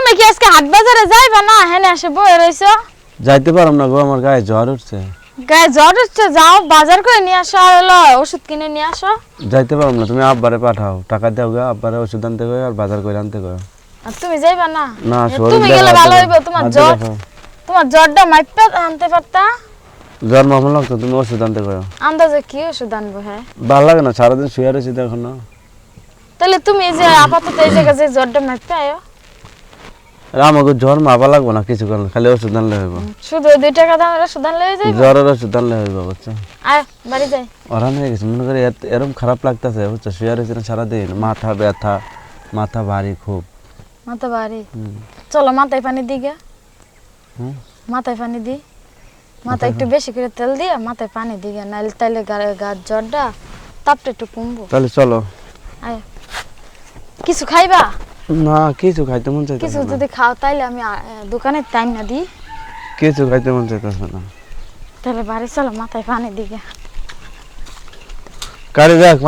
তুমি কি আজকে হাট বাজারে যাইবা না হেনে এসে বয়ে রইছো যাইতে পারলাম না গো আমার গায়ে জ্বর উঠছে গায়ে জ্বর উঠছে যাও বাজার করে নিয়ে আসো আর হলো ওষুধ কিনে নিয়ে আসো যাইতে পারলাম না তুমি আব্বারে পাঠাও টাকা দাও গো আব্বারে ওষুধ আনতে কই আর বাজার করে আনতে কই আর তুমি যাইবা না না তুমি গেলে ভালো হইবে তোমার জ্বরটা মাইপা আনতে পারতা জ্বর মামলা লাগতো তুমি ওষুধ আনতে কই আন্দাজে কি ওষুধ আনবো হ্যাঁ ভালো লাগে না সারাদিন শুয়ে রয়েছি তো এখন তাহলে তুমি এই যে আপাতত এই জায়গায় যে জ্বরটা মাইপা আয়ো আমাকে জ্বর মাপা লাগবো না কিছু করলে খালি ওষুধ আনলে হইব শুধু 2 টাকা দামের ওষুধ আনলে যাইব জ্বরের ওষুধ আনলে হইব বুঝছো আয় বাড়ি যাই ওরান হয়ে গেছে মনে করি এরকম খারাপ লাগতেছে বুঝছো শুয়ে রয়েছি না সারাদিন মাথা ব্যথা মাথা ভারী খুব মাথা ভারী চলো মাথায় পানি দি গে মাথায় পানি দি মাথায় একটু বেশি করে তেল দিয়ে মাথায় পানি দি গে নাইলে তাইলে গা জ্বরটা তাপটা একটু কমবো তাহলে চলো আয় কিছু খাইবা না কিছু খাইতে মন চাইতেছে কিছু যদি খাও তাইলে আমি দোকানে টাইম না দিই কিছু খাইতে মন চাইতেছে না তাহলে বাড়ি চলো মাথায় পানি দি গে কারে দেখ